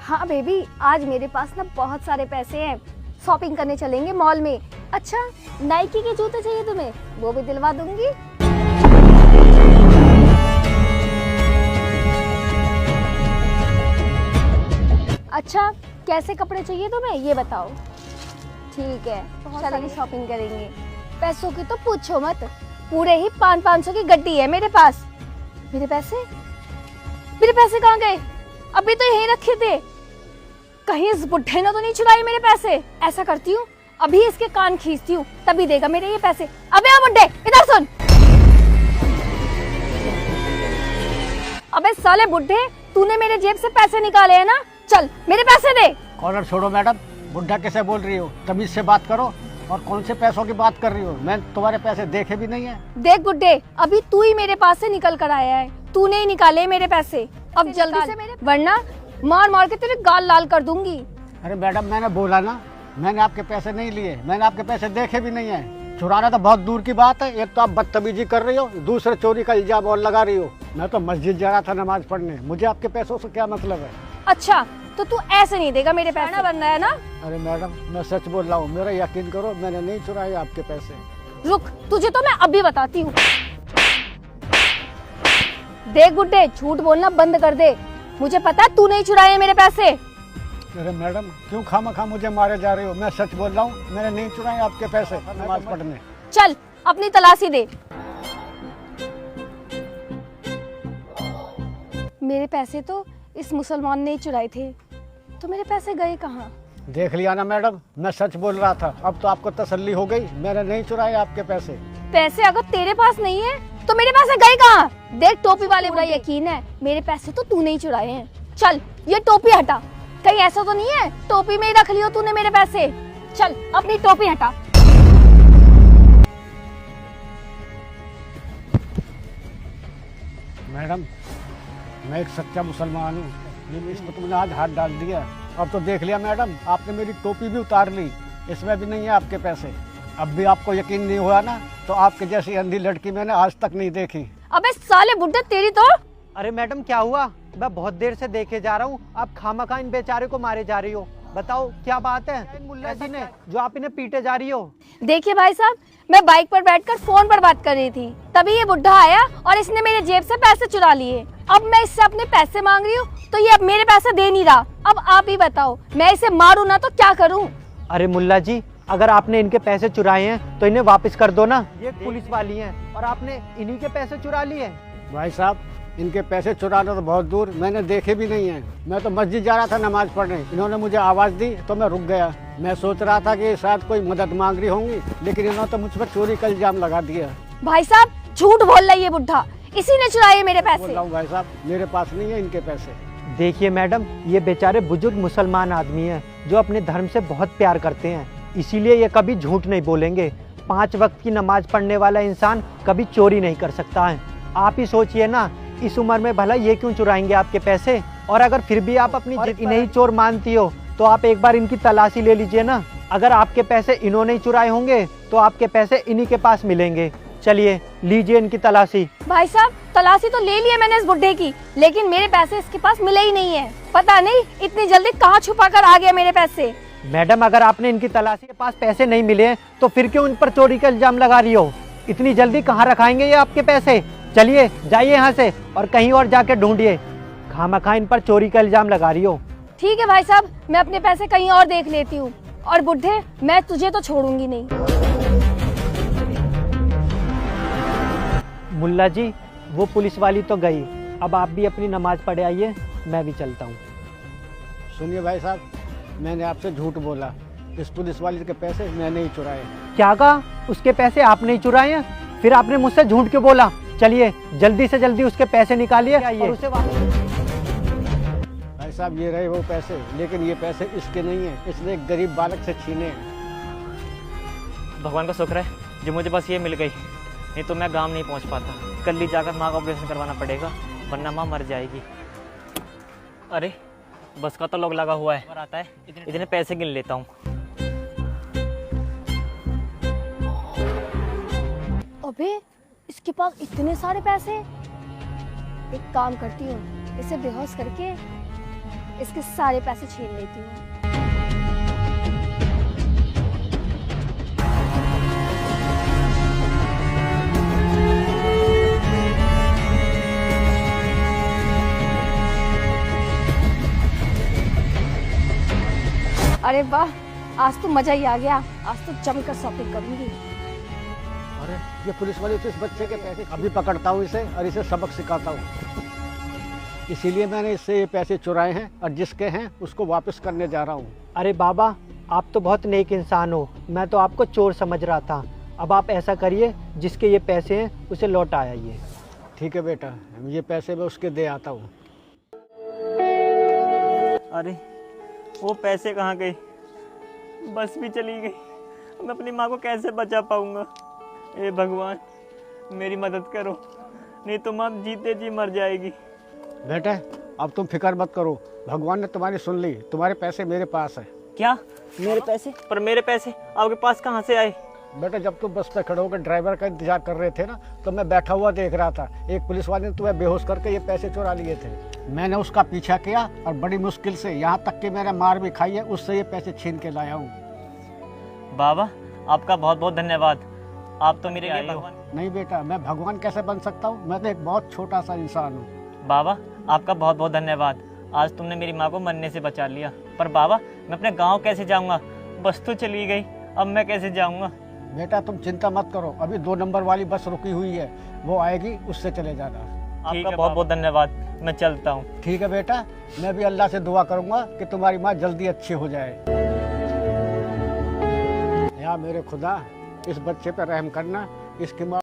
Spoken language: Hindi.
हाँ बेबी, आज मेरे पास ना बहुत सारे पैसे हैं, शॉपिंग करने चलेंगे मॉल में। अच्छा, नाइकी के जूते चाहिए तुम्हें? वो भी दिलवा दूंगी। अच्छा, कैसे कपड़े चाहिए तुम्हें ये बताओ। ठीक है, चलेंगे शॉपिंग करेंगे। पैसों की तो पूछो मत, पूरे ही 500 की गड्डी है मेरे पास। मेरे पैसे कहाँ गए? अभी तो यहीं रखे थे। कहीं इस बुढ़े ने तो नहीं चुराए मेरे पैसे। ऐसा करती हूँ, अभी इसके कान खींचती हूँ, तभी देगा मेरे ये पैसे। अबे ओ बुढ़े, इधर सुन। अबे साले बुढ़े, तूने मेरे जेब से पैसे निकाले हैं ना? चल मेरे पैसे दे। कॉलर छोड़ो मैडम, बुढ़ा कैसे बोल रही हो? तमीज से बात करो। और कौन से पैसों की बात कर रही हो? मैं तुम्हारे पैसे देखे भी नहीं है। देख बुड्ढे, अभी तू ही मेरे पास से निकल कर आया है, तूने ही निकाले मेरे पैसे। अब जल्दी से मेरे, वरना मार मार के तेरे गाल लाल कर दूंगी। अरे मैडम, मैंने बोला ना, मैंने आपके पैसे नहीं लिए, मैंने आपके पैसे देखे भी नहीं है। चुराना तो बहुत दूर की बात है। एक तो आप बदतमीजी कर रही हो, दूसरे चोरी का इल्जाम और लगा रही हो। मैं तो मस्जिद जा रहा था नमाज पढ़ने, मुझे आपके पैसों से क्या मतलब है? अच्छा, तो तू ऐसे नहीं देगा मेरे पैसे बनना है ना? अरे मैडम, मैं सच बोल रहा हूँ, मेरा यकीन करो, मैंने नहीं चुराए आपके पैसे। रुक, तुझे तो मैं अभी बताती हूँ। देख बुड्ढे, झूठ बोलना बंद कर दे। मुझे पता है तू नहीं चुराए मेरे पैसे। अरे मैडम, क्यों खामखा मुझे मारे जा रहे हो? मैं सच बोल रहा हूँ, मैंने नहीं चुराए आपके पैसे नमाज पढ़ने। चल अपनी तलाशी दे। मेरे पैसे तो इस मुसलमान ने ही चुराए थे, तो मेरे पैसे गए कहाँ? देख लिया ना मैडम, मैं सच बोल रहा था। अब तो आपको तसल्ली हो गई, मैंने नहीं चुराए आपके पैसे। पैसे अगर तेरे पास नहीं है तो मेरे पैसे गए कहाँ? देख टोपी वाले, बुरा यकीन है मेरे पैसे तो तूने ही चुराए हैं। चल ये टोपी हटा, कहीं ऐसा तो नहीं है टोपी में ही रख लियो तूने मेरे पैसे। चल अपनी टोपी हटा। मैडम, मैं एक सच्चा मुसलमान हूँ, लेकिन इसमें तुमने आज हाथ डाल दिया। अब तो देख लिया मैडम, आपने मेरी टोपी भी उतार ली, इसमें भी नहीं है आपके पैसे। अब भी आपको यकीन नहीं हुआ ना, तो आपके जैसी अंधी लड़की मैंने आज तक नहीं देखी। अबे साले बुड्ढे, तेरी तो। अरे मैडम, क्या हुआ? मैं बहुत देर से देखे जा रहा हूँ, आप खामखा इन बेचारे को मारे जा रही हो। बताओ क्या बात है मुल्ला जी ने, जो आप इन्हें पीटे जा रही हो? देखिए भाई साहब, मैं बाइक पर बैठकर फोन पर बात कर रही थी, तभी ये बुड्ढा आया और इसने मेरे जेब से पैसे चुरा लिए। अब मैं इससे अपने पैसे मांग रही हूँ, तो ये अब मेरे पैसे दे नहीं रहा। अब आप ही बताओ, मैं इसे मारूं ना तो क्या करूं? अरे मुल्ला जी, अगर आपने इनके पैसे चुराए हैं तो इन्हें वापस कर दो ना। ये पुलिस वाली हैं और आपने इन्हीं के पैसे चुरा लिए। भाई साहब, इनके पैसे चुराना तो बहुत दूर, मैंने देखे भी नहीं है। मैं तो मस्जिद जा रहा था नमाज पढ़ने, इन्होंने मुझे आवाज़ दी तो मैं रुक गया। मैं सोच रहा था कि शायद कोई मदद मांग रही होंगी, लेकिन इन्होंने तो मुझ पर चोरी का इल्जाम लगा दिया। भाई साहब झूठ बोल रहा है ये बुड्ढा, इसी ने चुराए मेरे बोल पैसे। रहा हूँ भाई साहब, मेरे पास नहीं है इनके पैसे। देखिए मैडम, ये बेचारे बुजुर्ग मुसलमान आदमी हैं जो अपने धर्म से बहुत प्यार करते हैं, इसीलिए ये कभी झूठ नहीं बोलेंगे। 5 वक्त की नमाज पढ़ने वाला इंसान कभी चोरी नहीं कर सकता है। आप ही सोचिए ना, इस उम्र में भला ये क्यों चुराएंगे आपके पैसे? और अगर फिर भी आप अपनी जिद इन्हें ही चोर मानती हो, तो आप एक बार इनकी तलाशी ले लीजिए ना। अगर आपके पैसे इन्होंने ही चुराए होंगे तो आपके पैसे इन्हीं के पास मिलेंगे। चलिए लीजिए इनकी तलाशी। भाई साहब, तलाशी तो ले लिया मैंने इस बुड्ढे की, लेकिन मेरे पैसे इसके पास मिले ही नहीं है। पता नहीं इतनी जल्दी कहाँ छुपा कर आ गया मेरे पैसे। मैडम, अगर आपने इनकी तलाशी के पास पैसे नहीं मिले तो फिर क्यों इन पर चोरी का इल्जाम लगा रही हो? इतनी जल्दी कहाँ रखाएंगे ये आपके पैसे? चलिए जाइए यहाँ से और कहीं और जाके ढूंढिए। खामखा इन पर चोरी का इल्जाम लगा रही हो। ठीक है भाई साहब, मैं अपने पैसे कहीं और देख लेती हूँ। और बुड्ढे, मैं तुझे तो छोड़ूंगी नहीं। मुल्ला जी, वो पुलिस वाली तो गई, अब आप भी अपनी नमाज पढ़े आइए, मैं भी चलता हूँ। सुनिए भाई साहब, मैंने आपसे झूठ बोला, इस पुलिस वाले के पैसे मैंने ही चुराए। क्या कहा? उसके पैसे आपने ही चुराए हैं? फिर आपने मुझसे झूठ क्यों बोला? चलिए जल्दी से जल्दी उसके पैसे निकालिए और उसे भाई साहब, ये रहे वो पैसे, लेकिन ये पैसे इसके नहीं है, इसने एक गरीब बालक से छीने हैं। भगवान का शुक्र है जो मुझे बस ये मिल गई, नहीं तो मैं गांव नहीं पहुंच पाता। कल ही जाकर माँ का ऑपरेशन करवाना पड़ेगा, वरना माँ मर जाएगी। अरे बस का तो लोग लगा हुआ है, आता है, इतने पैसे गिन लेता हूँ। अबे इसके पास इतने सारे पैसे। एक काम करती हूँ, इसे बेहोश करके इसके सारे पैसे छीन लेती हूँ। अरे वाह, आज तो मजा ही आ गया। आज तो जमकर शॉपिंग करूंगी। अरे ये पुलिस वाले तो इस बच्चे के पैसे, अभी पकड़ता हूँ इसे और इसे सबक सिखाता हूँ। इसीलिए मैंने इससे ये पैसे चुराए हैं और जिसके हैं उसको वापस करने जा रहा हूँ। अरे बाबा, आप तो बहुत नेक इंसान हो, मैं तो आपको चोर समझ रहा था। अब आप ऐसा करिए, जिसके ये पैसे हैं उसे लौट आइए। ठीक है बेटा, ये पैसे मैं उसके दे आता हूँ। अरे वो पैसे कहाँ गए? बस भी चली गई। मैं अपनी माँ को कैसे बचा पाऊँगा? ए भगवान, मेरी मदद करो, नहीं तो माँ जीते जी मर जाएगी। बेटे अब तुम फिक्र मत करो, भगवान ने तुम्हारी सुन ली। तुम्हारे पैसे मेरे पास है। क्या? मेरे पैसे? पर मेरे पैसे आपके पास कहाँ से आए? बेटा जब तुम बस पे खड़े होकर ड्राइवर का इंतजार कर रहे थे ना, तो मैं बैठा हुआ देख रहा था। एक पुलिस वाले ने तुम्हें बेहोश करके ये पैसे चुरा लिए थे। मैंने उसका पीछा किया और बड़ी मुश्किल से, यहाँ तक कि मैंने मार भी खाई है, उससे ये पैसे छीन के लाया हूँ। बाबा आपका बहुत बहुत धन्यवाद, आप तो मेरे लिए भगवान। नहीं बेटा, मैं भगवान कैसे बन सकता हूँ? मैं तो एक बहुत छोटा सा इंसान हूँ। बाबा आपका बहुत बहुत धन्यवाद, आज तुमने मेरी माँ को मरने से बचा लिया। पर बाबा मैं अपने गाँव कैसे जाऊँगा? बस तो चली गई, अब मैं कैसे जाऊँगा? बेटा तुम चिंता मत करो, अभी 2 नंबर वाली बस रुकी हुई है, वो आएगी, उससे चले जाना। आपका बहुत बहुत धन्यवाद, मैं चलता हूँ। ठीक है बेटा, मैं भी अल्लाह से दुआ करूंगा कि तुम्हारी माँ जल्दी अच्छी हो जाए। या मेरे खुदा, इस बच्चे पर रहम करना, इसकी माँ